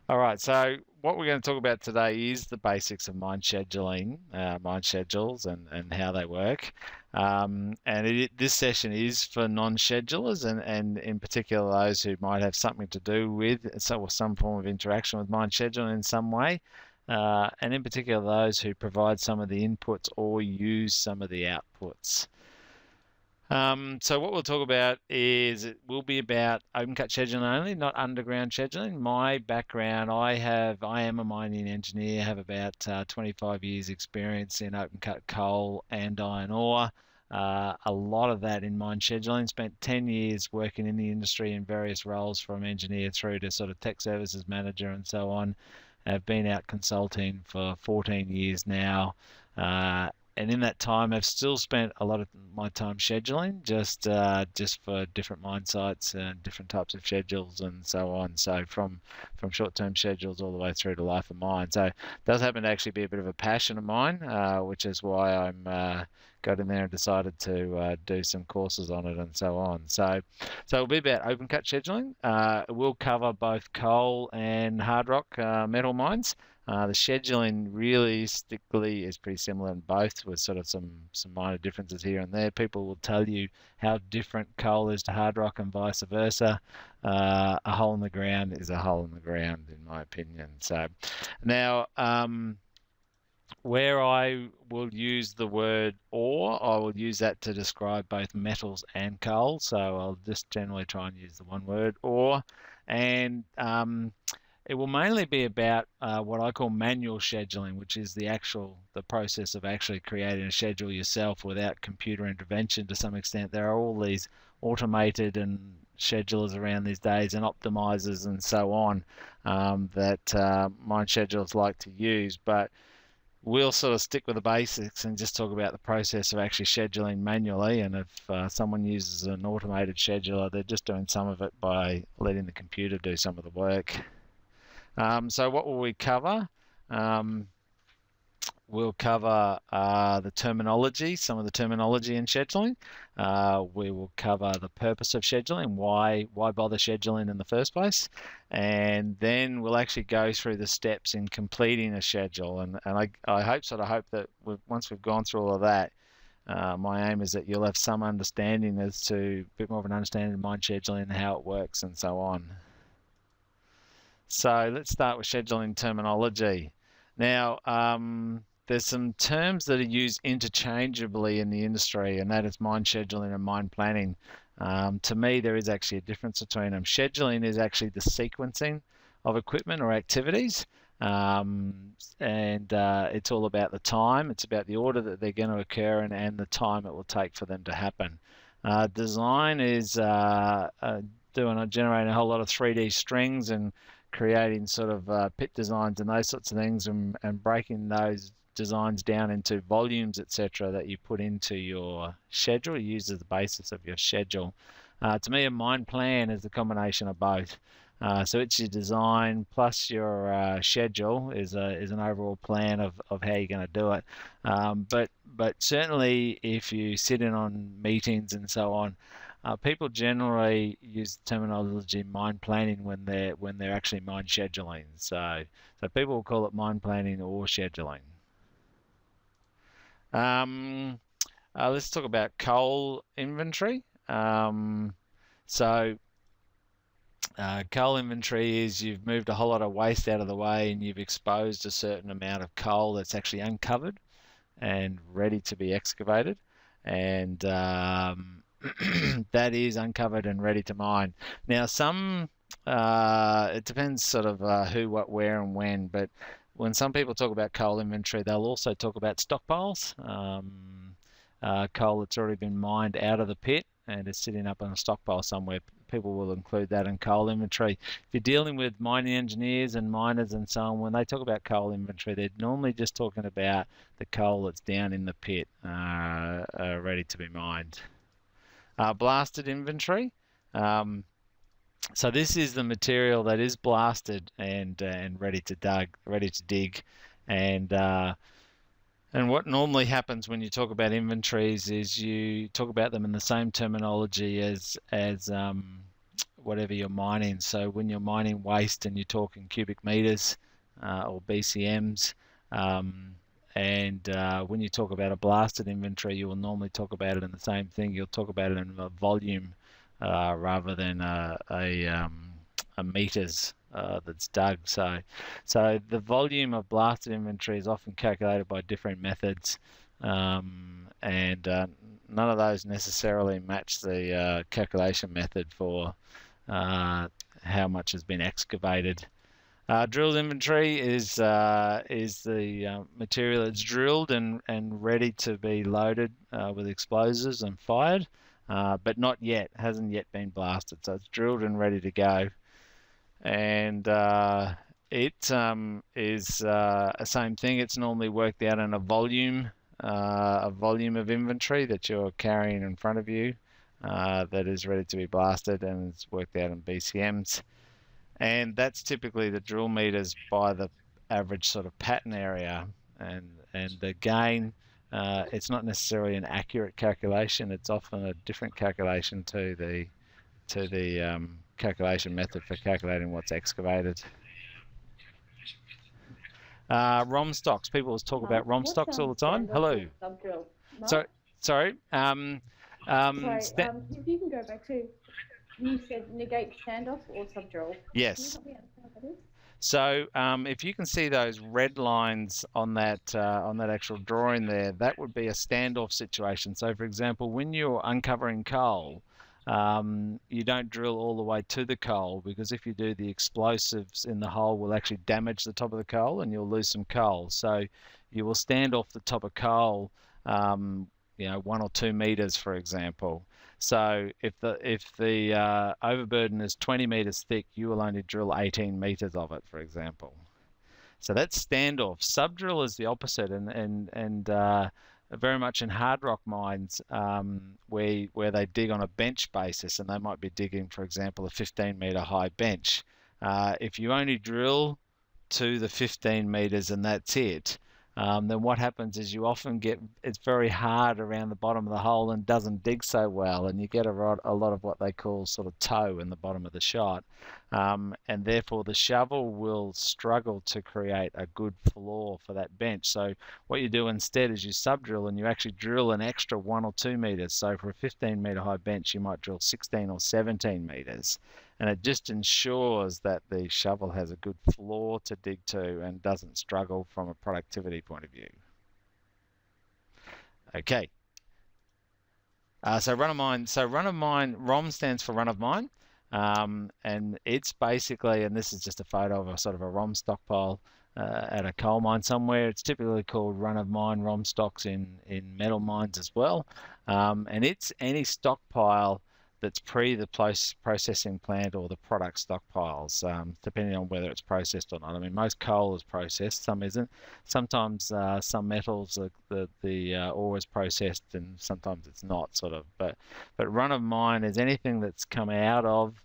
All right, so what we're going to talk about today is the basics of mine scheduling, mine schedules, and how they work. This session is for non-schedulers and in particular those who might have something to do with some form of interaction with mine scheduling in some way, and in particular those who provide some of the inputs or use some of the outputs. So what we'll talk about is it will be about open cut scheduling only, not underground scheduling. My background, I am a mining engineer, have about 25 years experience in open cut coal and iron ore. A lot of that in mine scheduling. Spent 10 years working in the industry in various roles from engineer through to sort of tech services manager and so on. I've been out consulting for 14 years now. And in that time, I've still spent a lot of my time scheduling, just for different mine sites and different types of schedules and so on. So from short-term schedules all the way through to life of mine. So it does happen to actually be a bit of a passion of mine, which is why I'm got in there and decided to do some courses on it and so on. So it'll be about open cut scheduling. It will cover both coal and hard rock metal mines. The scheduling realistically is pretty similar in both, with sort of some minor differences here and there. People will tell you how different coal is to hard rock and vice versa. A hole in the ground is a hole in the ground, in my opinion. So now, where I will use the word ore, I will use that to describe both metals and coal. So I'll just generally try and use the one word ore, and it will mainly be about what I call manual scheduling, which is the process of actually creating a schedule yourself without computer intervention to some extent. There are all these automated and schedulers around these days and optimizers and so on that mine schedulers like to use, but we'll sort of stick with the basics and just talk about the process of actually scheduling manually. And if someone uses an automated scheduler, they're just doing some of it by letting the computer do some of the work. So what will we cover? Um, we'll cover the terminology, some of the terminology in scheduling. We will cover the purpose of scheduling, why bother scheduling in the first place, and then we'll actually go through the steps in completing a schedule. And I hope that once we've gone through all of that, my aim is that you'll have some understanding as to a bit more of an understanding of mine scheduling and how it works and so on. So let's start with scheduling terminology. Now, there's some terms that are used interchangeably in the industry, and that is mine scheduling and mine planning. To me, there is actually a difference between them. Scheduling is actually the sequencing of equipment or activities, and it's all about the time. It's about the order that they're going to occur and the time it will take for them to happen. Design is generating a whole lot of 3D strings and creating sort of pit designs and those sorts of things, and breaking those designs down into volumes, etc., that you put into your schedule, you use as the basis of your schedule. To me, a mine plan is the combination of both. So it's your design plus your schedule is an overall plan of how you're going to do it. But certainly, if you sit in on meetings and so on, people generally use the terminology mine planning when they're actually mine scheduling. So people will call it mine planning or scheduling. Um, let's talk about coal inventory. So coal inventory is you've moved a whole lot of waste out of the way and you've exposed a certain amount of coal that's actually uncovered and ready to be excavated. And that is uncovered and ready to mine. Now, it depends sort of who, what, where, and when, but when some people talk about coal inventory, they'll also talk about stockpiles. Coal that's already been mined out of the pit and is sitting up on a stockpile somewhere. People will include that in coal inventory. If you're dealing with mining engineers and miners and so on, when they talk about coal inventory, they're normally just talking about the coal that's down in the pit, ready to be mined. Blasted inventory. So this is the material that is blasted and ready to dig, and and what normally happens when you talk about inventories is you talk about them in the same terminology as whatever you're mining. So when you're mining waste and you're talking cubic meters or BCMs, um, and when you talk about a blasted inventory, you will normally talk about it in the same thing. You'll talk about it in a volume rather than a meters that's dug. So the volume of blasted inventory is often calculated by different methods, and none of those necessarily match the calculation method for how much has been excavated. Drilled inventory is the material that's drilled and ready to be loaded with explosives and fired, but not yet, hasn't yet been blasted. So it's drilled and ready to go. And it is the same thing. It's normally worked out in a volume of inventory that you're carrying in front of you that is ready to be blasted, and it's worked out in BCMs. And that's typically the drill meters by the average sort of pattern area. And again, it's not necessarily an accurate calculation. It's often a different calculation to the calculation method for calculating what's excavated. ROM stocks. People talk about ROM stocks all the time. Hello. So, sorry. If you can go back to, you said negate standoff or subdrill. Yes. Can you help me understand what that is? So if you can see those red lines on that actual drawing there, that would be a standoff situation. So for example, when you're uncovering coal, you don't drill all the way to the coal, because if you do, the explosives in the hole will actually damage the top of the coal and you'll lose some coal. So you will stand off the top of coal, 1 or 2 meters, for example. So if the overburden is 20 meters thick, you will only drill 18 meters of it, for example. So that's standoff. Subdrill is the opposite, and very much in hard rock mines, where they dig on a bench basis, and they might be digging, for example, a 15-meter high bench. If you only drill to the 15 meters and that's it, then what happens is you often get, it's very hard around the bottom of the hole and doesn't dig so well, and you get a lot of what they call sort of toe in the bottom of the shot, and therefore the shovel will struggle to create a good floor for that bench. So what you do instead is you subdrill and you actually drill an extra 1 or 2 meters. So for a 15-meter high bench, you might drill 16 or 17 meters. And it just ensures that the shovel has a good floor to dig to and doesn't struggle from a productivity point of view. Okay. So run of mine. So run of mine, ROM stands for run of mine. And it's basically, and this is just a photo of a sort of a ROM stockpile at a coal mine somewhere. It's typically called run of mine ROM stocks in metal mines as well. And it's any stockpile that's pre the processing plant or the product stockpiles, depending on whether it's processed or not. I mean, most coal is processed, some isn't. Sometimes some metals, the ore is processed, and sometimes it's not, sort of. But run of mine is anything that's come out of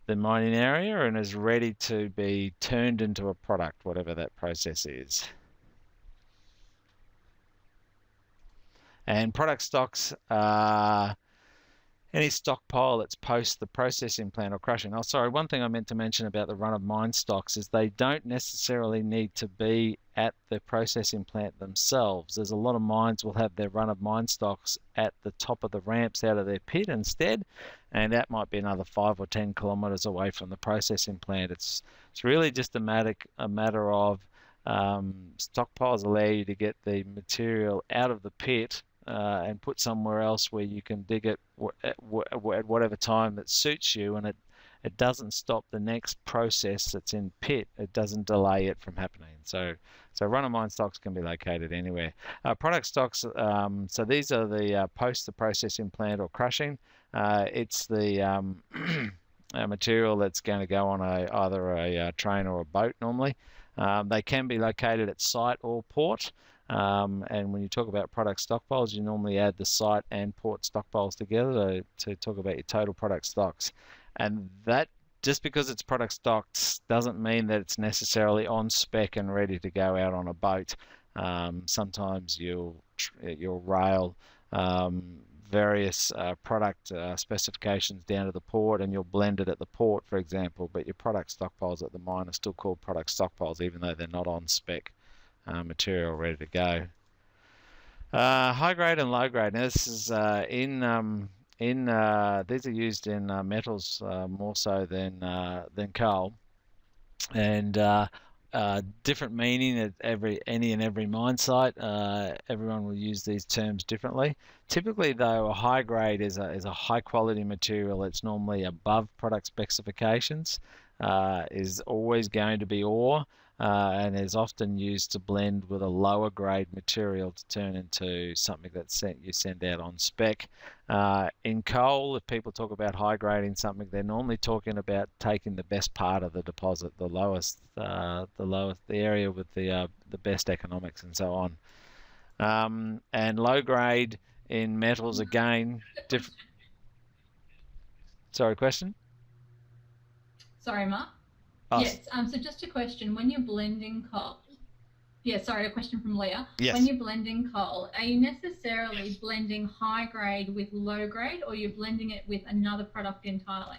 the mining area and is ready to be turned into a product, whatever that process is. And product stocks are any stockpile that's post the processing plant or crushing. Oh, sorry, one thing I meant to mention about the run-of-mine stocks is they don't necessarily need to be at the processing plant themselves. There's a lot of mines will have their run-of-mine stocks at the top of the ramps out of their pit instead, and that might be another 5 or 10 kilometres away from the processing plant. It's really just a matter of stockpiles allow you to get the material out of the pit and put somewhere else where you can dig it at whatever time that suits you, and it doesn't stop the next process that's in pit. It doesn't delay it from happening. So run-of-mine stocks can be located anywhere. Product stocks, so these are the post the processing plant or crushing. It's the material that's going to go on either a train or a boat normally. They can be located at site or port. And when you talk about product stockpiles, you normally add the site and port stockpiles together to talk about your total product stocks. And that, just because it's product stocks doesn't mean that it's necessarily on spec and ready to go out on a boat. Sometimes you'll rail various product specifications down to the port, and you'll blend it at the port, for example, but your product stockpiles at the mine are still called product stockpiles, even though they're not on spec material ready to go. High grade and low grade. Now this is these are used in metals more so than coal, and different meaning at any and every mine site. Everyone will use these terms differently. Typically, though, a high grade is a high quality material. It's normally above product specifications. Is always going to be ore. And is often used to blend with a lower grade material to turn into something that you send out on spec. In coal, if people talk about high grading something, they're normally talking about taking the best part of the deposit, the area with the best economics and so on. And low grade in metals again, different. Sorry, question? Sorry, Mark. Oh, yes. So just a question: when you're blending coal, a question from Leah. Yes. When you're blending coal, are you necessarily blending high grade with low grade, or you're blending it with another product entirely?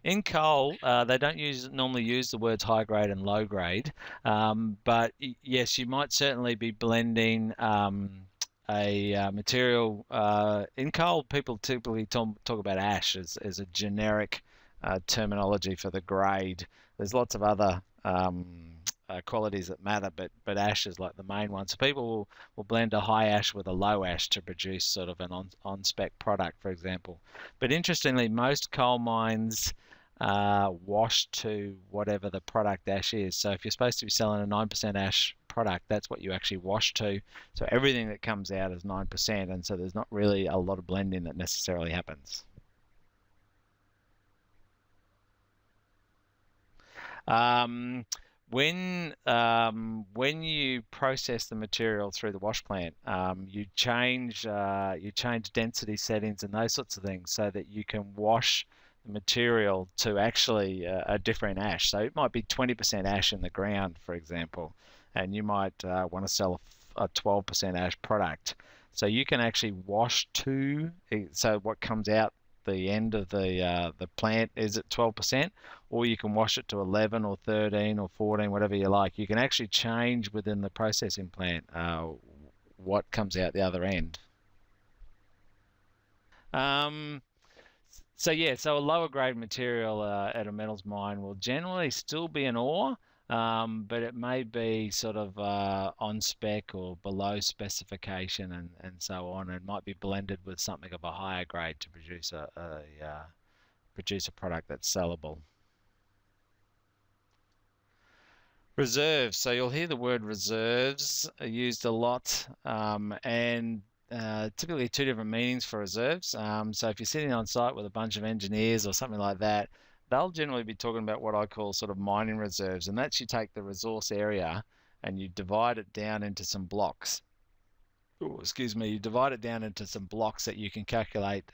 In coal, they don't normally use the words high grade and low grade, but yes, you might certainly be blending a material. In coal, people typically talk about ash as a generic terminology for the grade. There's lots of other qualities that matter, but ash is like the main one. So people will blend a high ash with a low ash to produce sort of an on-spec product, for example. But interestingly, most coal mines wash to whatever the product ash is. So if you're supposed to be selling a 9% ash product, that's what you actually wash to. So everything that comes out is 9%, and so there's not really a lot of blending that necessarily happens. When you process the material through the wash plant, you change density settings and those sorts of things so that you can wash the material to actually a different ash. So it might be 20% ash in the ground, for example, and you might want to sell a 12% ash product. So you can actually wash to, so what comes out the end of the plant is at 12%, or you can wash it to 11 or 13 or 14, whatever you like. You can actually change within the processing plant what comes out the other end. So a lower grade material at a metals mine will generally still be an ore, but it may be sort of on spec or below specification and so on. It might be blended with something of a higher grade to produce a product that's sellable. Reserves. So you'll hear the word reserves used a lot, and typically two different meanings for reserves. So if you're sitting on site with a bunch of engineers or something like that, they'll generally be talking about what I call sort of mining reserves, and that's you take the resource area and you divide it down into some blocks. You divide it down into some blocks that you can calculate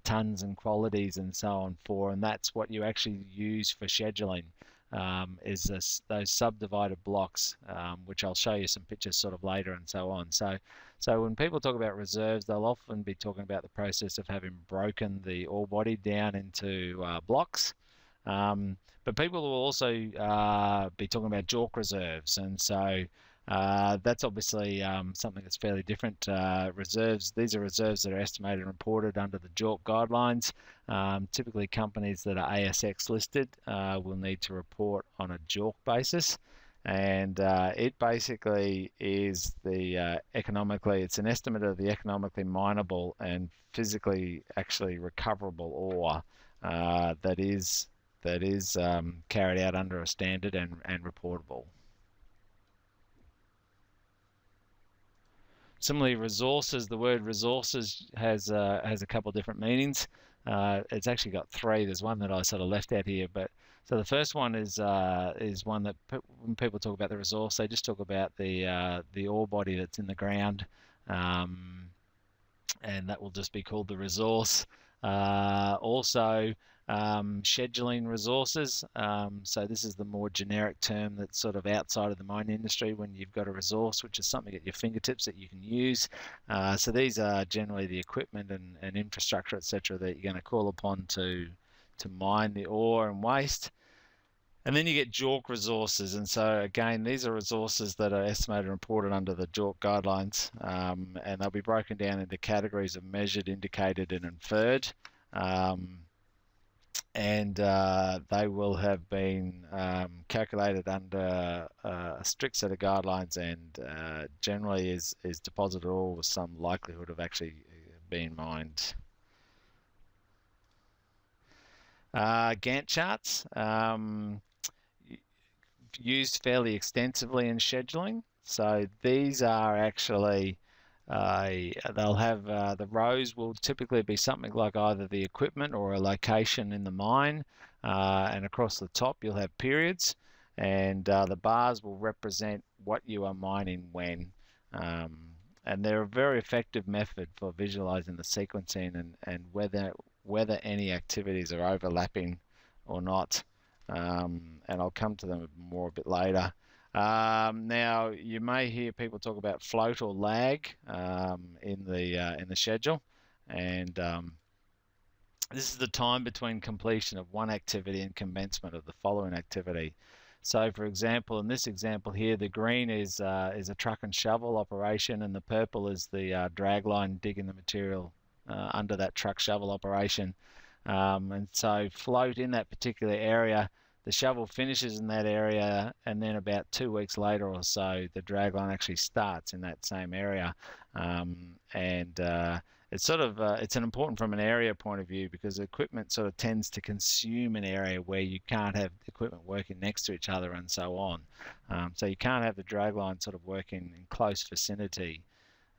tons and qualities and so on for, and that's what you actually use for scheduling. Those subdivided blocks, which I'll show you some pictures sort of later and so on. So when people talk about reserves, they'll often be talking about the process of having broken the ore body down into blocks. But people will also be talking about JORC reserves, and so that's obviously something that's fairly different. Reserves, these are reserves that are estimated and reported under the JORC guidelines. Typically companies that are ASX listed will need to report on a JORC basis, and it basically is the it's an estimate of the economically mineable and physically actually recoverable ore that is carried out under a standard and reportable. Similarly, resources. The word resources has a couple of different meanings. It's actually got three. There's one that I sort of left out here, but so the first one is one that when people talk about the resource, they just talk about the ore body that's in the ground, and that will just be called the resource. Also, scheduling resources. So this is the more generic term that's sort of outside of the mining industry when you've got a resource, which is something at your fingertips that you can use. So these are generally the equipment and infrastructure, etc., that you're going to call upon to mine the ore and waste. And then you get JORC resources. And so, again, these are resources that are estimated and reported under the JORC guidelines. And they'll be broken down into categories of measured, indicated, and inferred. And they will have been calculated under a strict set of guidelines and generally is deposited all with some likelihood of actually being mined. Gantt charts. Used fairly extensively in scheduling. So these are actually, they'll have, the rows will typically be something like either the equipment or a location in the mine. And across the top, you'll have periods. And the bars will represent what you are mining when. And they're a very effective method for visualizing the sequencing and whether any activities are overlapping or not. And I'll come to them more a bit later. Now, you may hear people talk about float or lag in the schedule, and this is the time between completion of one activity and commencement of the following activity. So, for example, in this example here, the green is a truck and shovel operation, and the purple is the drag line digging the material under that truck shovel operation. And so float in that particular area, the shovel finishes in that area, and then about 2 weeks later or so, the dragline actually starts in that same area. It's sort of it's an important from an area point of view because equipment sort of tends to consume an area where you can't have equipment working next to each other and so on. So you can't have the dragline sort of working in close vicinity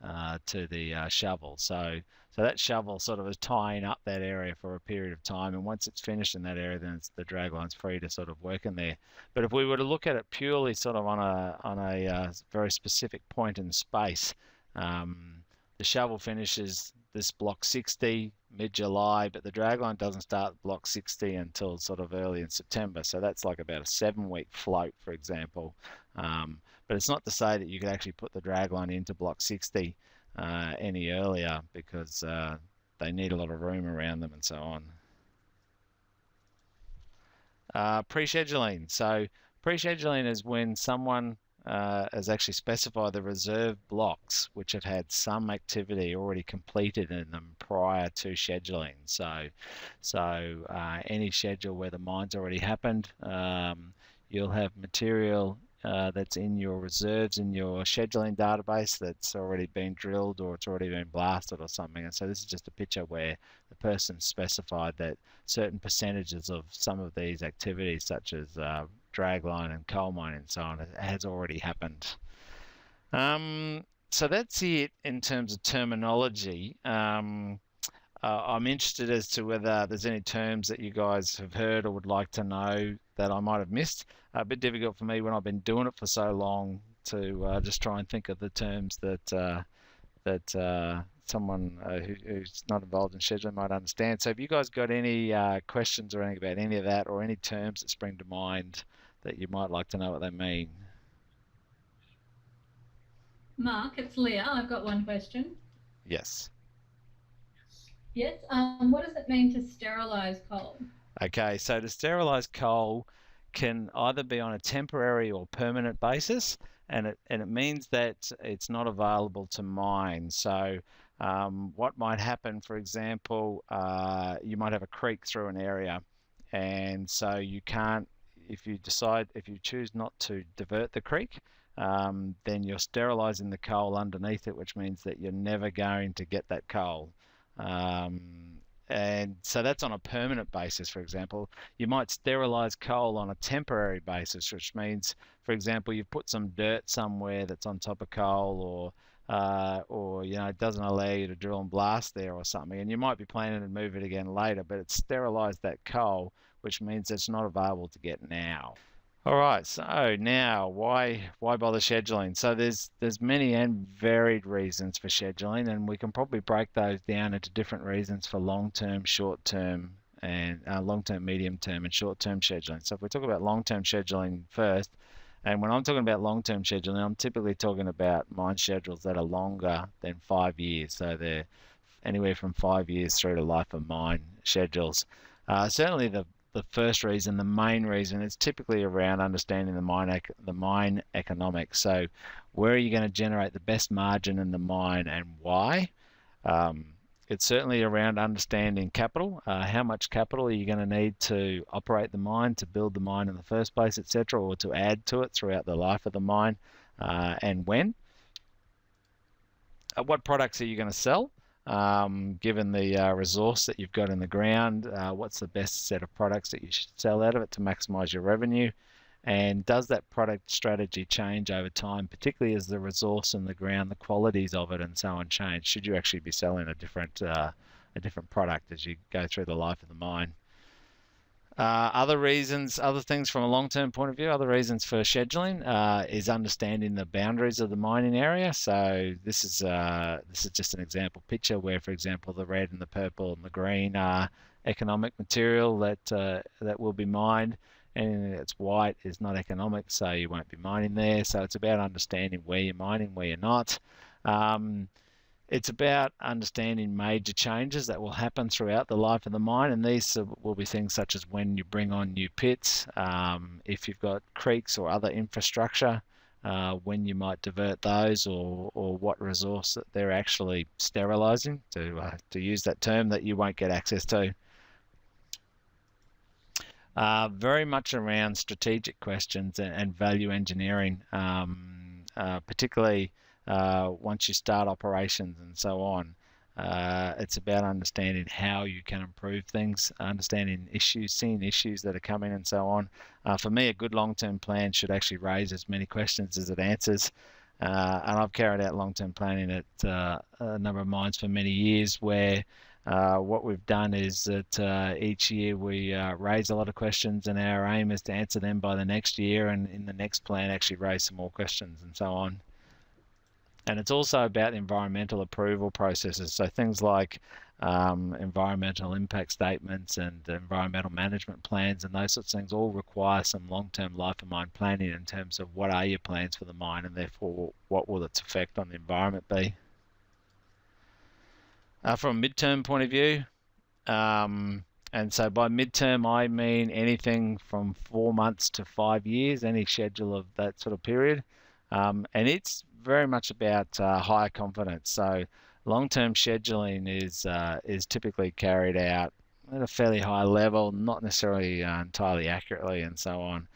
to the shovel. So that shovel sort of is tying up that area for a period of time, and once it's finished in that area, then the dragline's free to sort of work in there. But if we were to look at it purely sort of on a very specific point in space, the shovel finishes this block 60 mid-July, but the dragline doesn't start block 60 until sort of early in September. So that's like about a 7-week float, for example. But it's not to say that you could actually put the dragline into block 60 any earlier because they need a lot of room around them and so on. Pre-scheduling. So pre-scheduling is when someone has actually specified the reserve blocks which have had some activity already completed in them prior to scheduling. So any schedule where the mine's already happened, you'll have material that's in your reserves in your scheduling database that's already been drilled or it's already been blasted or something. And so this is just a picture where the person specified that certain percentages of some of these activities, such as dragline and coal mining and so on, has already happened. So that's it in terms of terminology. I'm interested as to whether there's any terms that you guys have heard or would like to know that I might have missed. A bit difficult for me when I've been doing it for so long to just try and think of the terms that someone who's not involved in scheduling might understand. So have you guys got any questions or anything about any of that, or any terms that spring to mind that you might like to know what they mean? Mark, it's Leah. I've got one question. Yes. Yes. What does it mean to sterilize coal? Okay, so to sterilize coal can either be on a temporary or permanent basis, and it means that it's not available to mine. So what might happen, for example, you might have a creek through an area, and so you can't, if you choose not to divert the creek, then you're sterilizing the coal underneath it, which means that you're never going to get that coal. And so that's on a permanent basis. For example, you might sterilize coal on a temporary basis, which means, for example, you've put some dirt somewhere that's on top of coal, or it doesn't allow you to drill and blast there or something, and you might be planning to move it again later, but it's sterilized that coal, which means it's not available to get now. All right, so now why bother scheduling? So there's many and varied reasons for scheduling, and we can probably break those down into different reasons for long-term, short-term, and long-term, medium-term, and short-term scheduling. So if we talk about long-term scheduling first, and when I'm talking about long-term scheduling, I'm typically talking about mine schedules that are longer than 5 years. So they're anywhere from 5 years through to life of mine schedules. Certainly the first reason, the main reason, is typically around understanding the mine economics. So, where are you going to generate the best margin in the mine and why? Um, it's certainly around understanding capital. How much capital are you going to need to operate the mine, to build the mine in the first place, etc., or to add to it throughout the life of the mine, and when? What products are you going to sell? Given the resource that you've got in the ground, what's the best set of products that you should sell out of it to maximize your revenue? And does that product strategy change over time, particularly as the resource in the ground, the qualities of it, and so on change? Should you actually be selling a different product as you go through the life of the mine? Other reasons, other things from a long-term point of view, other reasons for scheduling is understanding the boundaries of the mining area. So this is just an example picture where, for example, the red and the purple and the green are economic material that will be mined, and it's white is not economic, so you won't be mining there. So it's about understanding where you're mining, where you're not. It's about understanding major changes that will happen throughout the life of the mine, and these will be things such as when you bring on new pits, if you've got creeks or other infrastructure, when you might divert those, or what resource that they're actually sterilising, to use that term that you won't get access to. Very much around strategic questions and value engineering, particularly once you start operations and so on. It's about understanding how you can improve things, understanding issues, seeing issues that are coming, and so on. For me, a good long-term plan should actually raise as many questions as it answers. And I've carried out long-term planning at a number of mines for many years, where what we've done is that each year we raise a lot of questions, and our aim is to answer them by the next year, and in the next plan actually raise some more questions, and so on. And it's also about environmental approval processes. So things like environmental impact statements and environmental management plans and those sorts of things all require some long-term life of mine planning in terms of what are your plans for the mine, and therefore what will its effect on the environment be. From a midterm point of view, and so by midterm I mean anything from 4 months to 5 years, any schedule of that sort of period. And it's very much about higher confidence. So long-term scheduling is typically carried out at a fairly high level, not necessarily entirely accurately, and so on.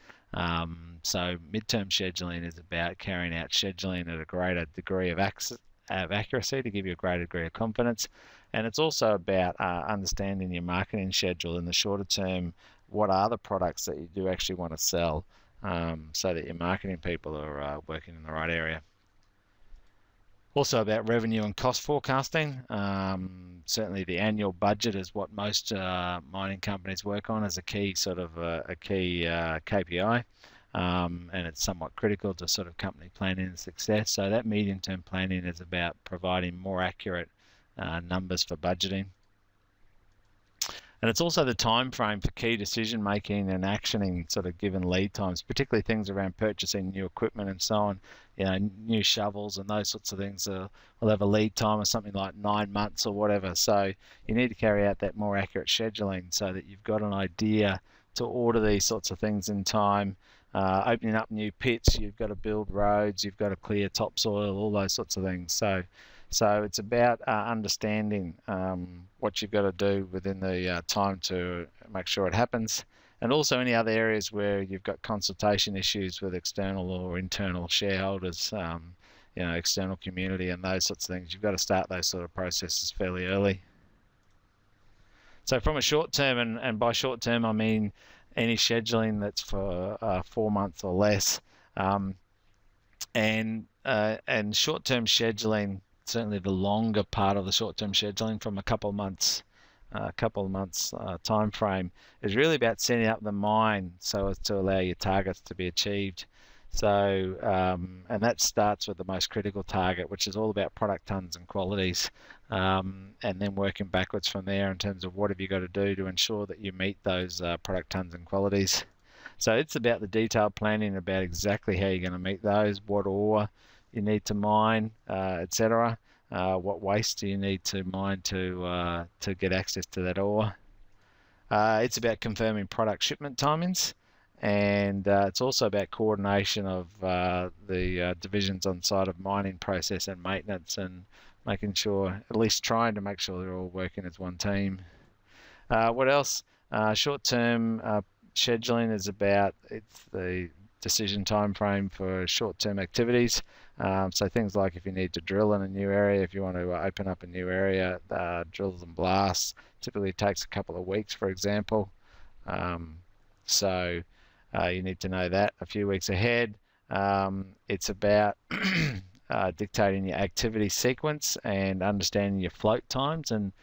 So midterm scheduling is about carrying out scheduling at a greater degree of accuracy to give you a greater degree of confidence. And it's also about understanding your marketing schedule in the shorter term. What are the products that you do actually want to sell, so that your marketing people are working in the right area. Also about revenue and cost forecasting. Certainly the annual budget is what most mining companies work on as a key sort of a key KPI. And it's somewhat critical to sort of company planning and success. So that medium-term planning is about providing more accurate numbers for budgeting. And it's also the time frame for key decision making and actioning, sort of given lead times, particularly things around purchasing new equipment and so on. You know, new shovels and those sorts of things will have a lead time of something like 9 months or whatever. So you need to carry out that more accurate scheduling so that you've got an idea to order these sorts of things in time. Opening up new pits, you've got to build roads, you've got to clear topsoil, all those sorts of things. So it's about understanding what you've got to do within the time to make sure it happens, and also any other areas where you've got consultation issues with external or internal shareholders, external community and those sorts of things. You've got to start those sort of processes fairly early. So from a short term, and by short term I mean any scheduling that's for 4 months or less, and short-term scheduling, certainly the longer part of the short-term scheduling from a couple of months a couple of months time frame, is really about setting up the mine so as to allow your targets to be achieved. So, and that starts with the most critical target, which is all about product tons and qualities, and then working backwards from there in terms of what have you got to do to ensure that you meet those product tons and qualities. So it's about the detailed planning about exactly how you're going to meet those, what ore you need to mine, etc. What waste do you need to mine to get access to that ore? It's about confirming product shipment timings, and it's also about coordination of the divisions on site of mining, process, and maintenance, and making sure, at least trying to make sure they're all working as one team. What else? Short-term scheduling is about, it's the decision time frame for short-term activities. So things like if you need to drill in a new area, if you want to open up a new area, drills and blasts typically takes a couple of weeks, for example. So you need to know that a few weeks ahead. It's about dictating your activity sequence and understanding your float times, and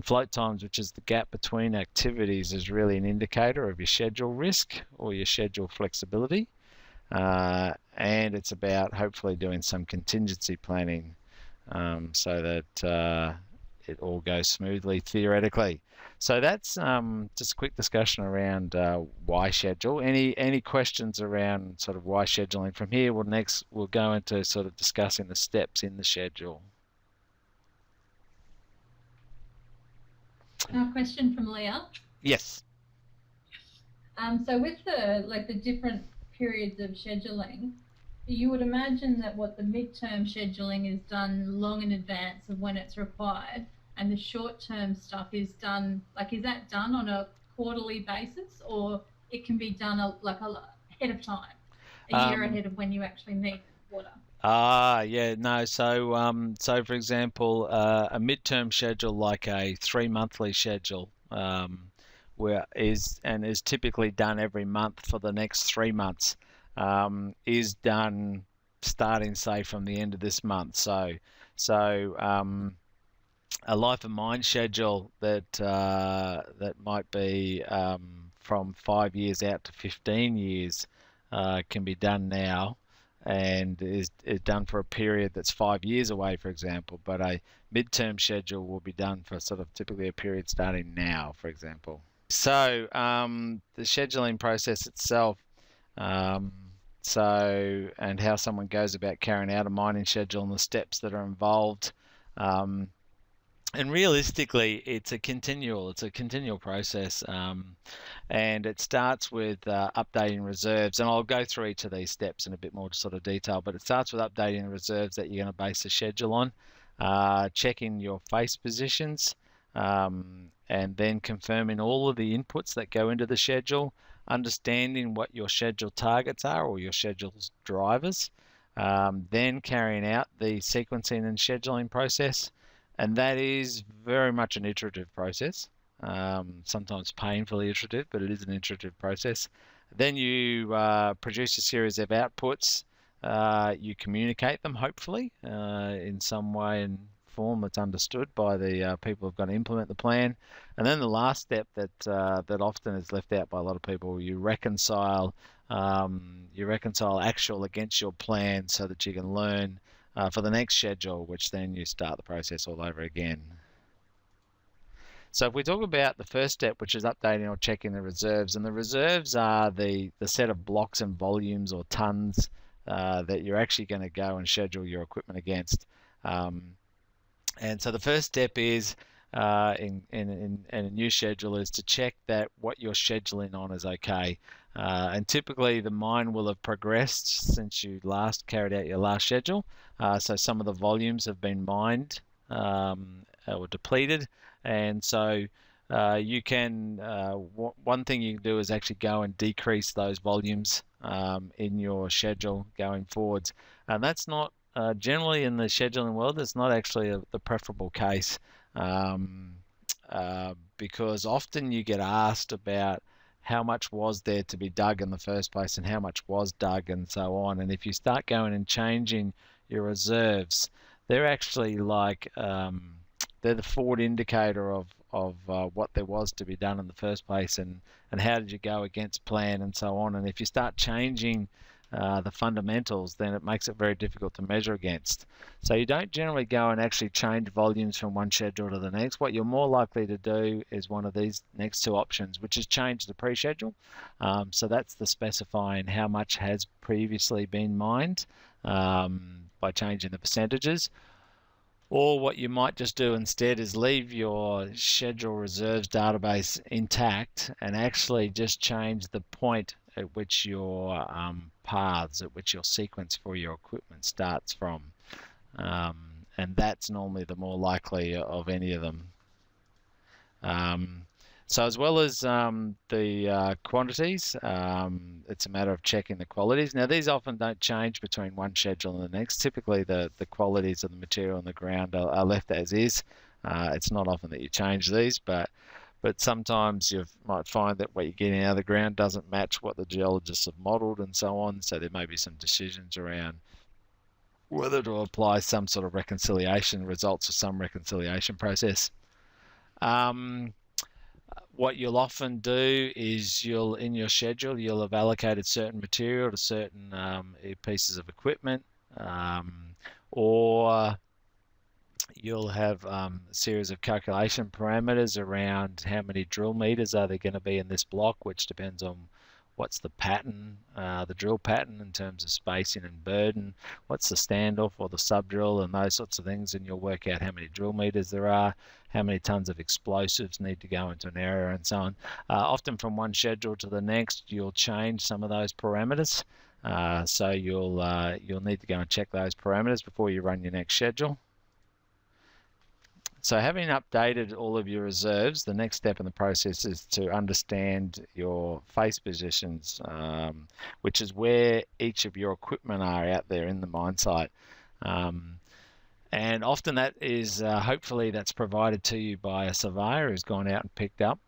float times, which is the gap between activities, is really an indicator of your schedule risk or your schedule flexibility. And it's about hopefully doing some contingency planning so that it all goes smoothly theoretically. So that's just a quick discussion around why schedule. Any questions around sort of why scheduling from here? Well, next we'll go into sort of discussing the steps in the schedule. A question from Leah. Yes. So with the different periods of scheduling, you would imagine that what the midterm scheduling is done long in advance of when it's required, and the short-term stuff is done, is that done on a quarterly basis, or it can be done ahead of time, a year ahead of when you actually need water? Yeah, no. So for example, a midterm schedule, like a 3-monthly schedule, is typically done every month for the next 3 months, is done starting, say, from the end of this month. So a life of mine schedule that might be from 5 years out to 15 years can be done now, and is done for a period that's 5 years away, for example. But a midterm schedule will be done for sort of typically a period starting now, for example. So the scheduling process itself, and how someone goes about carrying out a mining schedule and the steps that are involved. And realistically, it's a continual process, and it starts with updating reserves. And I'll go through each of these steps in a bit more sort of detail, but it starts with updating the reserves that you're going to base the schedule on, checking your face positions, and then confirming all of the inputs that go into the schedule, understanding what your schedule targets are or your schedule's drivers, then carrying out the sequencing and scheduling process. And that is very much an iterative process, sometimes painfully iterative, but it is an iterative process. Then you produce a series of outputs. You communicate them, hopefully, in some way and form that's understood by the people who've got to implement the plan. And then the last step that often is left out by a lot of people, you reconcile actual against your plan so that you can learn for the next schedule, which then you start the process all over again. So if we talk about the first step, which is updating or checking the reserves, and the reserves are the set of blocks and volumes or tons that you're actually going to go and schedule your equipment against. And so the first step is in a new schedule is to check that what you're scheduling on is okay. And typically the mine will have progressed since you last carried out your last schedule. So some of the volumes have been mined or depleted. And so you can, one thing you can do is actually go and decrease those volumes in your schedule going forwards. And that's not, generally in the scheduling world, it's not actually the preferable case, because often you get asked about how much was there to be dug in the first place and how much was dug and so on. And if you start going and changing your reserves, they're actually like, they're the forward indicator what there was to be done in the first place, and how did you go against plan and so on. And if you start changing the fundamentals, then it makes it very difficult to measure against. So you don't generally go and actually change volumes from one schedule to the next. What you're more likely to do is one of these next two options, which is change the pre-schedule. So that's the specifying how much has previously been mined by changing the percentages. Or what you might just do instead is leave your schedule reserves database intact and actually just change the point at which your paths, at which your sequence for your equipment starts from. And that's normally the more likely of any of them. So as well as the quantities, it's a matter of checking the qualities. Now these often don't change between one schedule and the next. Typically the qualities of the material on the ground are left as is. It's not often that you change these, but sometimes you might find that what you're getting out of the ground doesn't match what the geologists have modelled and so on. So there may be some decisions around whether to apply some sort of reconciliation, results of some reconciliation process. What you'll often do is in your schedule, you'll have allocated certain material to certain pieces of equipment, or you'll have a series of calculation parameters around how many drill meters are there going to be in this block, which depends on what's the pattern, the drill pattern in terms of spacing and burden, what's the standoff or the sub-drill and those sorts of things, and you'll work out how many drill meters there are, how many tons of explosives need to go into an area and so on. Often from one schedule to the next, you'll change some of those parameters. So you'll need to go and check those parameters before you run your next schedule. So having updated all of your reserves, the next step in the process is to understand your face positions, which is where each of your equipment are out there in the mine site. And often that is, hopefully that's provided to you by a surveyor who's gone out and picked up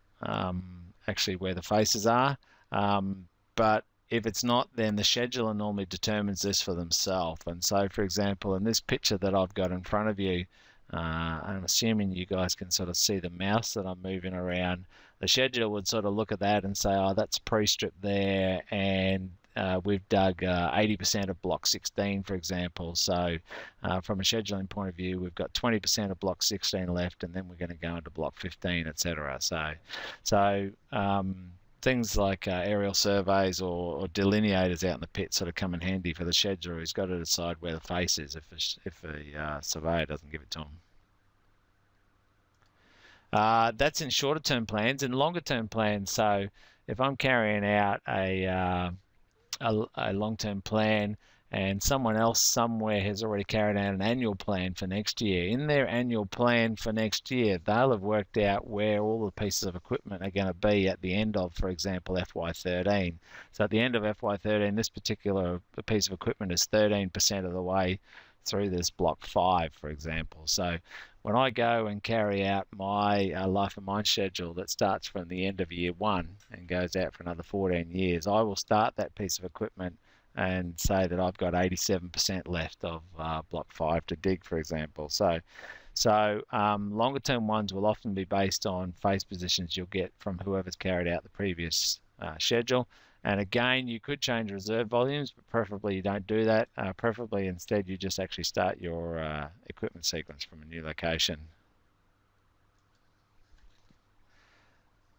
actually where the faces are. But if it's not, then the scheduler normally determines this for themselves. And so, for example, in this picture that I've got in front of you, I'm assuming you guys can sort of see the mouse that I'm moving around. The scheduler would sort of look at that and say, oh, that's pre-strip there, and we've dug 80% of block 16, for example. So from a scheduling point of view, we've got 20% of block 16 left, and then we're going to go into block 15, etc. So things like aerial surveys or delineators out in the pit sort of come in handy for the scheduler who's got to decide where the face is if a surveyor doesn't give it to him. That's in shorter term plans. In longer term plans, so if I'm carrying out a long-term plan and someone else somewhere has already carried out an annual plan for next year, in their annual plan for next year, they'll have worked out where all the pieces of equipment are going to be at the end of, for example, FY13. So at the end of FY13, this particular piece of equipment is 13% of the way through this block 5, for example. So when I go and carry out my life of mine schedule that starts from the end of year 1 and goes out for another 14 years, I will start that piece of equipment and say that I've got 87% left of block 5 to dig, for example. So longer term ones will often be based on face positions you'll get from whoever's carried out the previous schedule. And again, you could change reserve volumes, but preferably you don't do that. Preferably instead you just actually start your equipment sequence from a new location.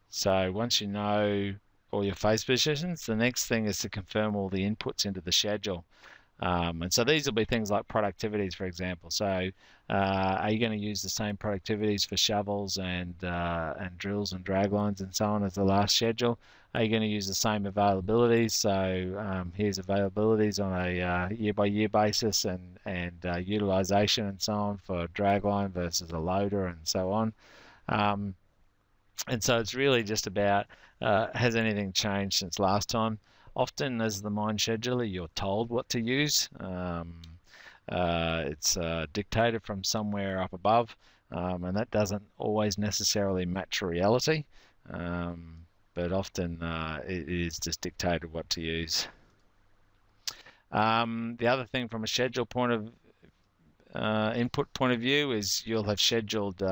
So once you know all your face positions, the next thing is to confirm all the inputs into the schedule. And so these will be things like productivities, for example. So are you going to use the same productivities for shovels and drills and drag lines and so on as the last schedule? Are you going to use the same availabilities? So here's availabilities on a year-by-year basis and utilization and so on for drag line versus a loader and so on. And so it's really just about, has anything changed since last time? Often as the mine scheduler, you're told what to use. It's dictated from somewhere up above, and that doesn't always necessarily match reality, but often it is just dictated what to use. The other thing from a schedule point of input point of view is you'll have scheduled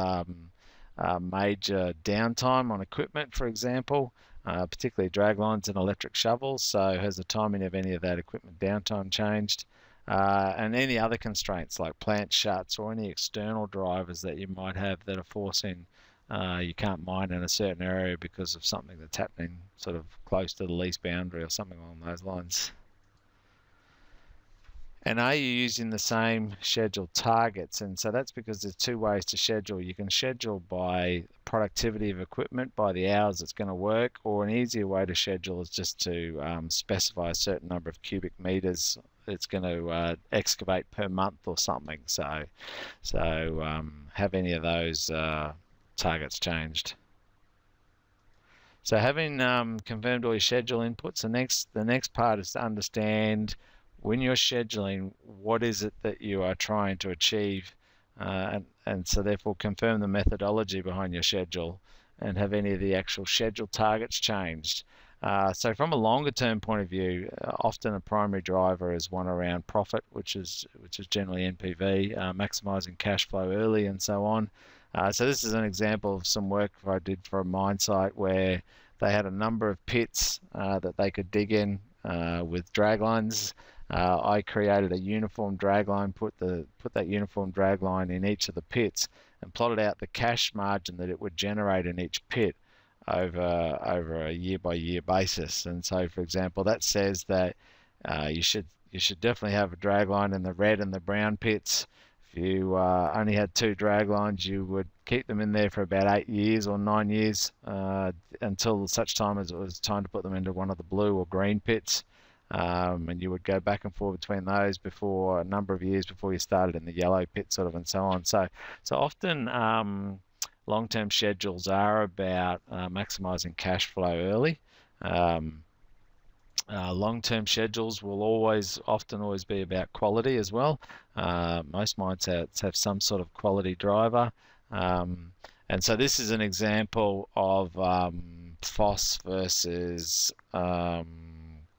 major downtime on equipment, for example, particularly draglines and electric shovels. So has the timing of any of that equipment downtime changed? And any other constraints like plant shuts or any external drivers that you might have that are forcing you can't mine in a certain area because of something that's happening sort of close to the lease boundary or something along those lines. And are you using the same schedule targets? And so that's because there's two ways to schedule. You can schedule by productivity of equipment, by the hours it's going to work, or an easier way to schedule is just to specify a certain number of cubic meters it's going to excavate per month or something. So have any of those targets changed? So having confirmed all your schedule inputs, the next part is to understand when you're scheduling, what is it that you are trying to achieve, and so therefore confirm the methodology behind your schedule, and have any of the actual schedule targets changed. So from a longer term point of view, often a primary driver is one around profit, which is generally NPV, maximizing cash flow early and so on. So this is an example of some work I did for a mine site where they had a number of pits that they could dig in with draglines. I created a uniform dragline, put that uniform dragline in each of the pits, and plotted out the cash margin that it would generate in each pit over a year-by-year basis. And so, for example, that says that you should definitely have a dragline in the red and the brown pits. If you only had 2 draglines, you would keep them in there for about 8 years or 9 years until such time as it was time to put them into one of the blue or green pits. And you would go back and forth between those for a number of years before you started in the yellow pit, sort of, and so on. So often long-term schedules are about maximizing cash flow early. Long-term schedules will often always be about quality as well. Most mine sites have some sort of quality driver. And so this is an example of FOSS versus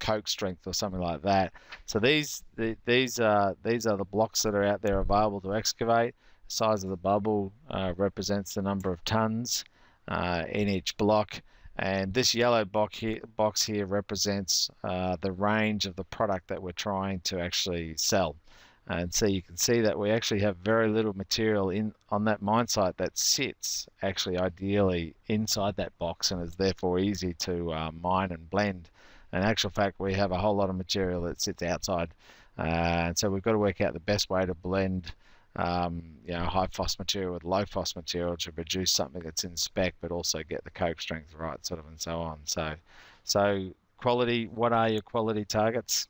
coke strength or something like that. So these are the blocks that are out there available to excavate. The size of the bubble represents the number of tons in each block, and this yellow box here represents the range of the product that we're trying to actually sell. And so you can see that we actually have very little material on that mine site that sits actually ideally inside that box and is therefore easy to mine and blend. In actual fact, we have a whole lot of material that sits outside, and so we've got to work out the best way to blend high phos material with low phos material to produce something that's in spec but also get the coke strength right, sort of, and so on. So quality, what are your quality targets?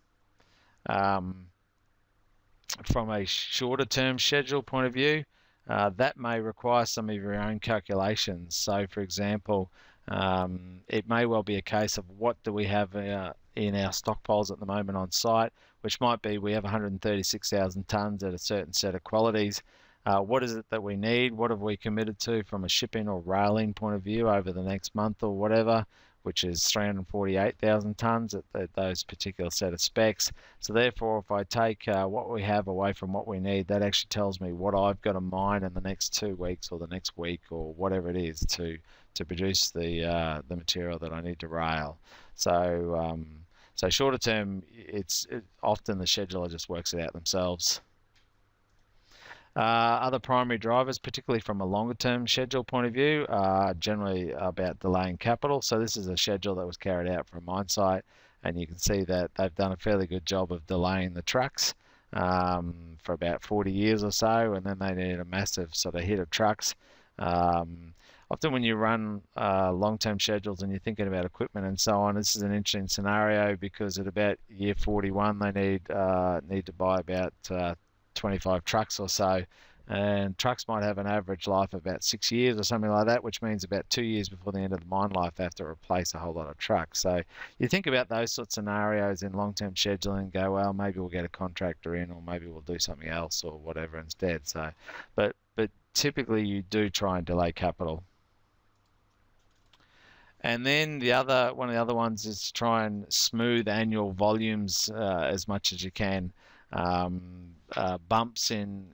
From a shorter term schedule point of view, that may require some of your own calculations. So for example, it may well be a case of what do we have in our stockpiles at the moment on site, which might be we have 136,000 tonnes at a certain set of qualities. What is it that we need? What have we committed to from a shipping or railing point of view over the next month or whatever, which is 348,000 tonnes at those particular set of specs. So therefore, if I take what we have away from what we need, that actually tells me what I've got to mine in the next 2 weeks or the next week or whatever it is to produce the material that I need to rail. So shorter term, often the scheduler just works it out themselves. Other primary drivers, particularly from a longer term schedule point of view, are generally about delaying capital. So this is a schedule that was carried out for a mine site, and you can see that they've done a fairly good job of delaying the trucks for about 40 years or so, and then they need a massive sort of hit of trucks. Often when you run long-term schedules and you're thinking about equipment and so on, this is an interesting scenario because at about year 41 they need to buy about 25 trucks or so, and trucks might have an average life of about 6 years or something like that, which means about 2 years before the end of the mine life they have to replace a whole lot of trucks. So you think about those sorts of scenarios in long-term scheduling and go, well, maybe we'll get a contractor in, or maybe we'll do something else or whatever instead. So but typically you do try and delay capital. And then one of the other ones is to try and smooth annual volumes as much as you can. Bumps in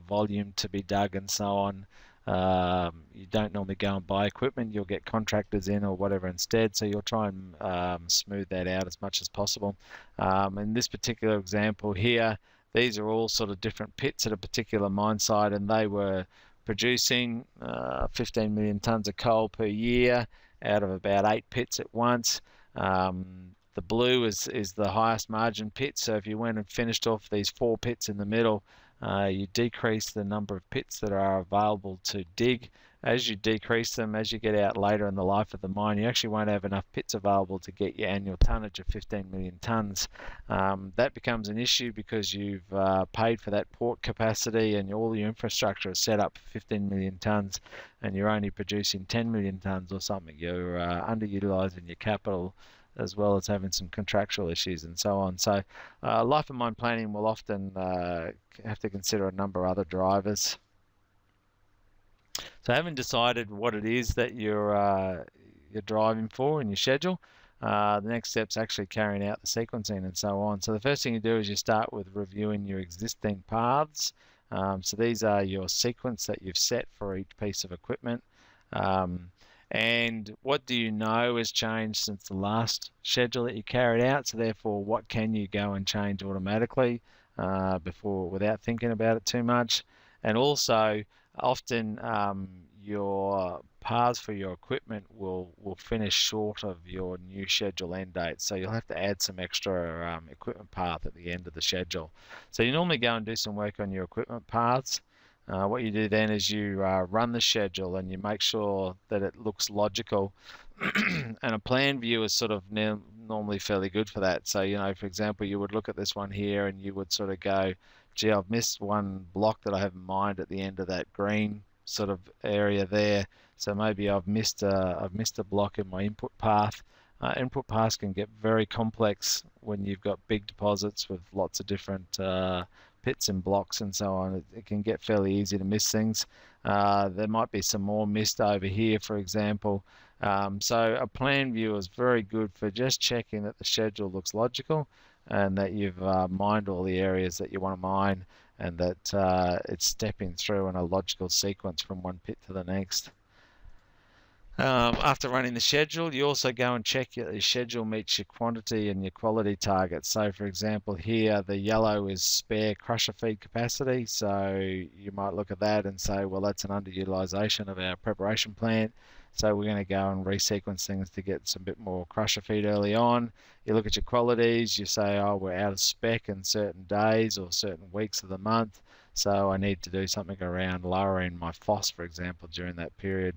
volume to be dug and so on. You don't normally go and buy equipment. You'll get contractors in or whatever instead. So you'll try and smooth that out as much as possible. In this particular example here, these are all sort of different pits at a particular mine site, and they were producing 15 million tonnes of coal per year out of about 8 pits at once. The blue is the highest margin pit. So if you went and finished off these 4 pits in the middle, you decrease the number of pits that are available to dig. As you decrease them, as you get out later in the life of the mine, you actually won't have enough pits available to get your annual tonnage of 15 million tonnes. That becomes an issue because you've paid for that port capacity and all your infrastructure is set up for 15 million tonnes, and you're only producing 10 million tonnes or something. You're underutilising your capital, as well as having some contractual issues and so on. So life of mine planning will often have to consider a number of other drivers. So having decided what it is that you're driving for in your schedule, the next step's actually carrying out the sequencing and so on. So the first thing you do is you start with reviewing your existing paths. So these are your sequence that you've set for each piece of equipment. And what do you know has changed since the last schedule that you carried out? So therefore, what can you go and change automatically without thinking about it too much? And also, often your paths for your equipment will finish short of your new schedule end date. So you'll have to add some extra equipment path at the end of the schedule. So you normally go and do some work on your equipment paths. What you do then is you run the schedule and you make sure that it looks logical. And a plan view is sort of normally fairly good for that. So, for example, you would look at this one here and you would sort of go, gee, I've missed one block that I have in mind at the end of that green sort of area there. So maybe I've missed a block in my input path. Input paths can get very complex when you've got big deposits with lots of different pits and blocks and so on. It can get fairly easy to miss things. There might be some more missed over here, for example. So a plan view is very good for just checking that the schedule looks logical and that you've mined all the areas that you want to mine, and that it's stepping through in a logical sequence from one pit to the next. After running the schedule, you also go and check your schedule meets your quantity and your quality targets. So for example, here the yellow is spare crusher feed capacity. So you might look at that and say, well, that's an underutilization of our preparation plant. So we're going to go and resequence things to get some bit more crusher feed early on. You look at your qualities, you say, oh, we're out of spec in certain days or certain weeks of the month. So I need to do something around lowering my FOS, for example, during that period.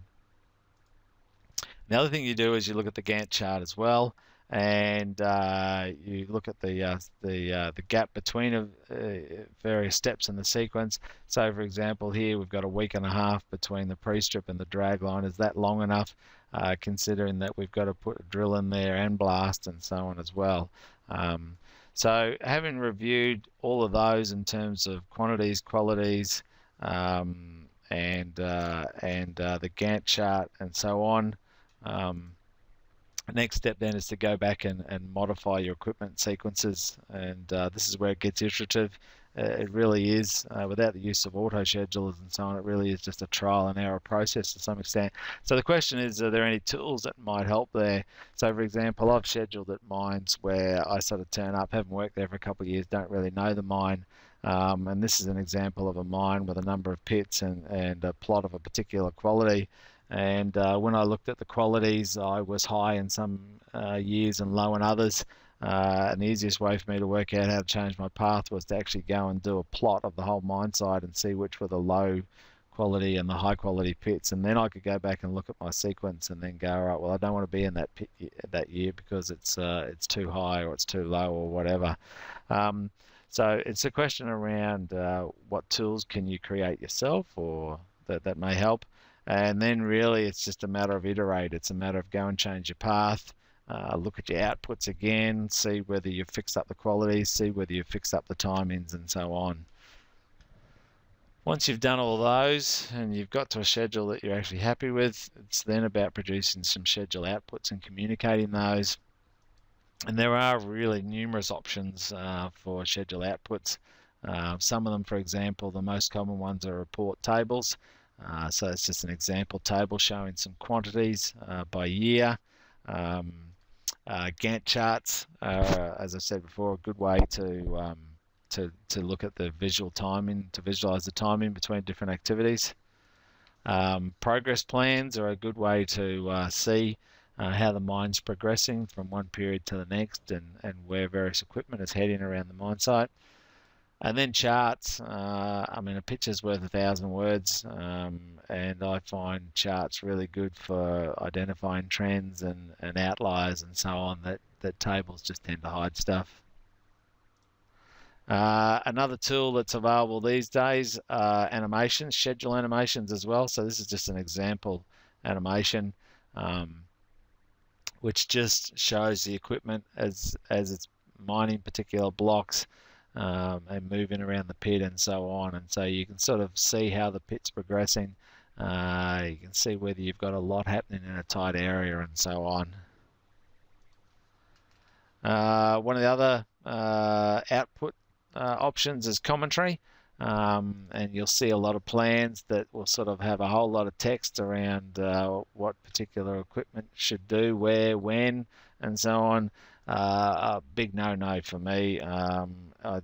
The other thing you do is you look at the Gantt chart as well, and you look at the gap between various steps in the sequence. So, for example, here we've got a week and a half between the pre-strip and the drag line. Is that long enough, considering that we've got to put a drill in there and blast and so on as well? So, having reviewed all of those in terms of quantities, qualities, and the Gantt chart and so on. Next step then is to go back and modify your equipment sequences, and this is where it gets iterative. It really is, without the use of auto schedulers and so on, it really is just a trial and error process to some extent. So the question is, are there any tools that might help there? So for example, I've scheduled at mines where I sort of turn up, haven't worked there for a couple of years, don't really know the mine. And this is an example of a mine with a number of pits and a plot of a particular quality. And when I looked at the qualities, I was high in some years and low in others. And the easiest way for me to work out how to change my path was to actually go and do a plot of the whole mine site and see which were the low quality and the high quality pits. And then I could go back and look at my sequence and then go, all right, well, I don't want to be in that pit that year because it's too high or it's too low or whatever. So it's a question around what tools can you create yourself or that may help. And then really it's just a matter of iterate. It's a matter of go and change your path, look at your outputs again, see whether you've fixed up the quality, see whether you've fixed up the timings and so on. Once you've done all those and you've got to a schedule that you're actually happy with, it's then about producing some schedule outputs and communicating those. And there are really numerous options for schedule outputs. Some of them, for example, the most common ones are report tables. So it's just an example table showing some quantities by year. Gantt charts are, as I said before, a good way to look at the visual timing, to visualize the timing between different activities. Progress plans are a good way to see how the mine's progressing from one period to the next, and where various equipment is heading around the mine site. And then charts. I mean, a picture's worth 1,000 words, and I find charts really good for identifying trends and outliers and so on that tables just tend to hide stuff. Another tool that's available these days, animations, schedule animations as well. So this is just an example animation, which just shows the equipment as it's mining particular blocks and moving around the pit and so on. And so you can sort of see how the pit's progressing. You can see whether you've got a lot happening in a tight area and so on. One of the other output options is commentary, and you'll see a lot of plans that will sort of have a whole lot of text around what particular equipment should do, where, when, and so on. A big no-no for me.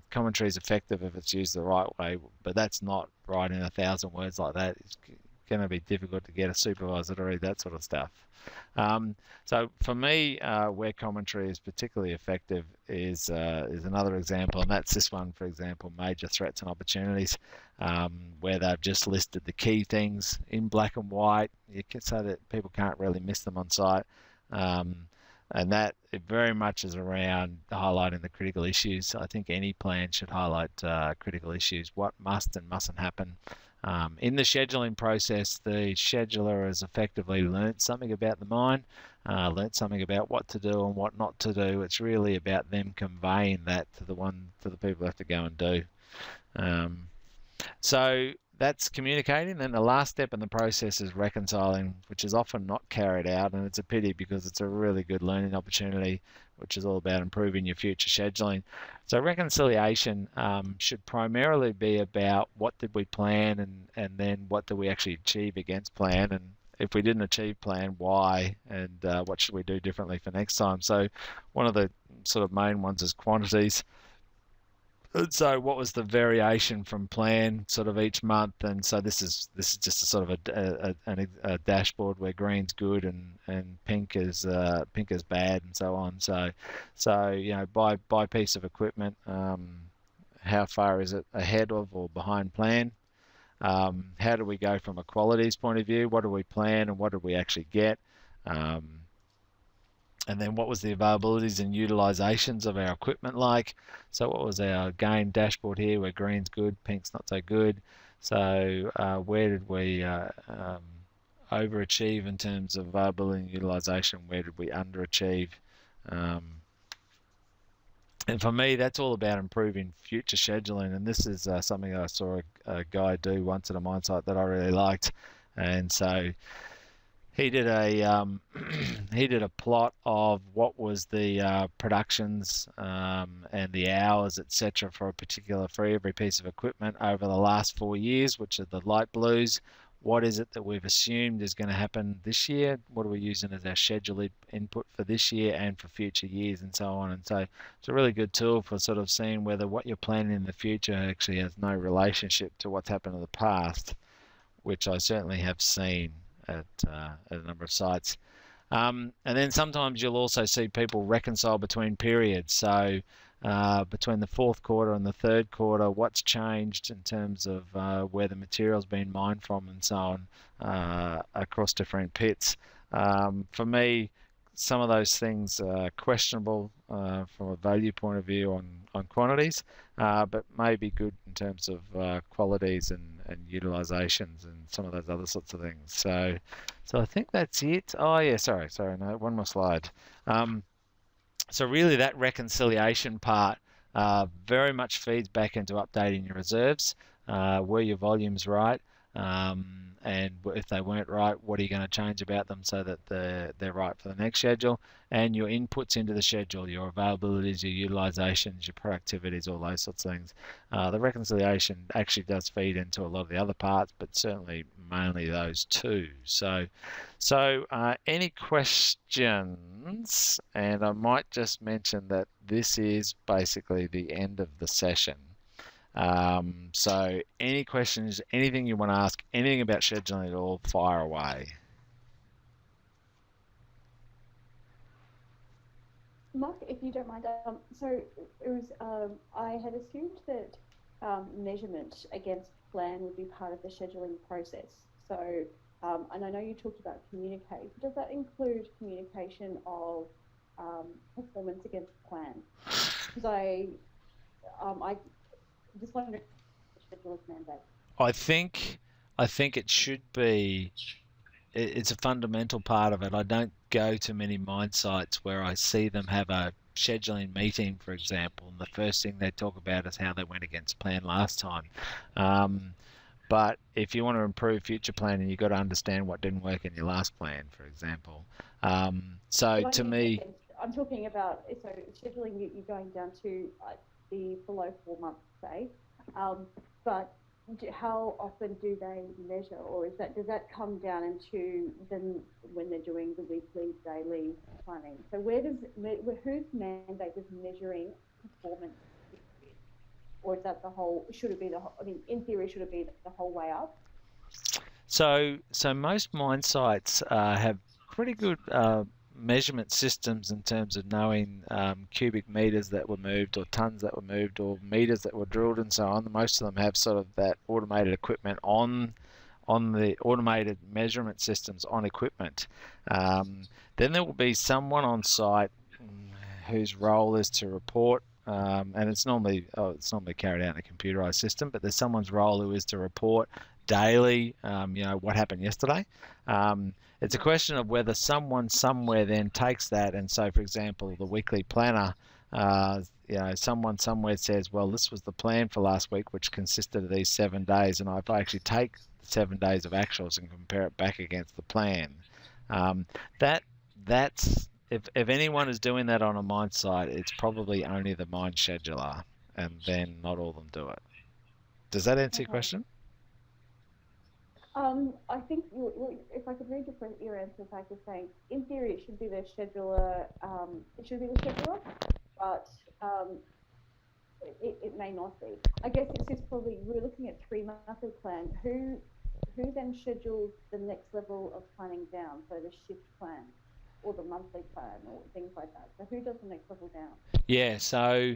Commentary is effective if it's used the right way, but that's not writing 1,000 words like that. It's going to be difficult to get a supervisor to read that sort of stuff. So for me, where commentary is particularly effective is another example, and that's this one, for example, major threats and opportunities, where they've just listed the key things in black and white, so that people can't really miss them on site. And that it very much is around highlighting the critical issues. I think any plan should highlight critical issues, what must and mustn't happen. In the scheduling process, the scheduler has effectively learnt something about the mine, learnt something about what to do and what not to do. It's really about them conveying that to the people who have to go and do. So that's communicating. Then the last step in the process is reconciling, which is often not carried out, and it's a pity because it's a really good learning opportunity, which is all about improving your future scheduling. So reconciliation should primarily be about what did we plan, and then what did we actually achieve against plan, and if we didn't achieve plan, why, and what should we do differently for next time. So one of the sort of main ones is quantities. So what was the variation from plan sort of each month? And so this is just a sort of a dashboard where green's good and pink is bad and so on. So you know, by piece of equipment, how far is it ahead of or behind plan? How do we go from a qualities point of view? What do we plan and what did we actually get? And then what was the availabilities and utilizations of our equipment like? So what was our gain dashboard here, where green's good, pink's not so good? So where did we overachieve in terms of availability and utilization? Where did we underachieve? And for me, that's all about improving future scheduling. And this is something I saw a guy do once at a mine site that I really liked. And so he did a plot of what was the productions and the hours, etc., for every piece of equipment over the last 4 years, which are the light blues. What is it that we've assumed is going to happen this year? What are we using as our schedule input for this year and for future years, and so on? And so it's a really good tool for sort of seeing whether what you're planning in the future actually has no relationship to what's happened in the past, which I certainly have seen at a number of sites. And then sometimes you'll also see people reconcile between periods. So between the fourth quarter and the third quarter, what's changed in terms of where the material's been mined from and so on across different pits. For me, some of those things are questionable from a value point of view on quantities, but may be good in terms of qualities and utilizations and some of those other sorts of things. So I think that's it. Oh yeah, sorry, no, one more slide. So really that reconciliation part very much feeds back into updating your reserves. Were your volumes right? And if they weren't right, what are you going to change about them so that they're right for the next schedule? And your inputs into the schedule, your availabilities, your utilizations, your productivities, all those sorts of things. The reconciliation actually does feed into a lot of the other parts, but certainly mainly those two. So any questions? And I might just mention that this is basically the end of the session. So any questions, anything you want to ask, anything about scheduling at all, fire away. Mark, if you don't mind, so it was, I had assumed that measurement against plan would be part of the scheduling process. So, and I know you talked about communicate. Does that include communication of performance against plan? Because I just wondering if the scheduler's mandate. I think it should be. It's a fundamental part of it. I don't go to many mine sites where I see them have a scheduling meeting, for example, and the first thing they talk about is how they went against plan last time. But if you want to improve future planning, you've got to understand what didn't work in your last plan, for example. So to me, I'm talking about, so scheduling, you're going down to the below 4 months, say, but how often do they measure, or does that come down into them when they're doing the weekly, daily planning? So whose mandate is measuring performance, or is that the whole? Should it be the whole? I mean, in theory, should it be the whole way up? So most mine sites have pretty good measurement systems in terms of knowing cubic meters that were moved, or tons that were moved, or meters that were drilled, and so on. Most of them have sort of that automated equipment on the automated measurement systems on equipment. Then there will be someone on site whose role is to report, and it's normally carried out in a computerized system, but there's someone's role who is to report daily, what happened yesterday. It's a question of whether someone somewhere then takes that, and so, for example, the weekly planner, someone somewhere says, well, this was the plan for last week, which consisted of these 7 days, and if I actually take 7 days of actuals and compare it back against the plan, that's if anyone is doing that on a mine site, it's probably only the mine scheduler, and then not all of them do it. Does that answer your question? I think if I could read your answer, if I could say, in theory, it should be the scheduler. But it may not be. I guess it's just probably we're looking at 3 monthly plan. Who then schedules the next level of planning down? So the shift plan, or the monthly plan, or things like that. So who does the next level down? Yeah. So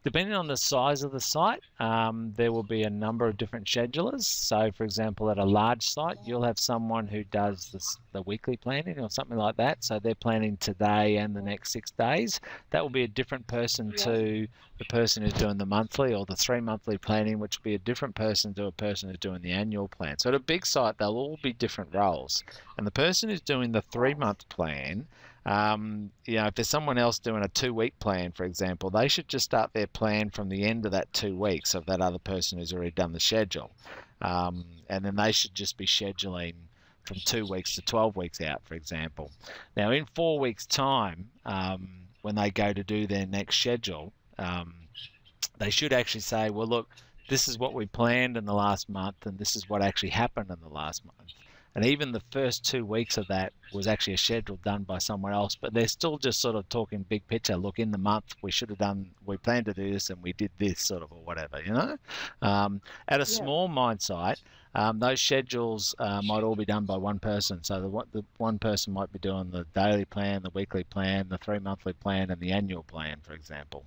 depending on the size of the site, there will be a number of different schedulers. So, for example, at a large site, you'll have someone who does the weekly planning or something like that. So they're planning today and the next 6 days. That will be a different person to the person who's doing the monthly or the 3 monthly planning, which will be a different person to a person who's doing the annual plan. So at a big site, they'll all be different roles. And the person who's doing the 3-month plan, if there's someone else doing a 2-week plan, for example, they should just start their plan from the end of that 2 weeks of that other person who's already done the schedule. And then they should just be scheduling from 2 weeks to 12 weeks out, for example. Now, in 4 weeks' time, when they go to do their next schedule, they should actually say, well, look, this is what we planned in the last month, and this is what actually happened in the last month. And even the first 2 weeks of that was actually a schedule done by someone else, but they're still just sort of talking big picture. Look, in the month we planned to do this and we did this sort of, or whatever, At a small mine site, those schedules might all be done by one person. So the one person might be doing the daily plan, the weekly plan, the 3 monthly plan, and the annual plan, for example.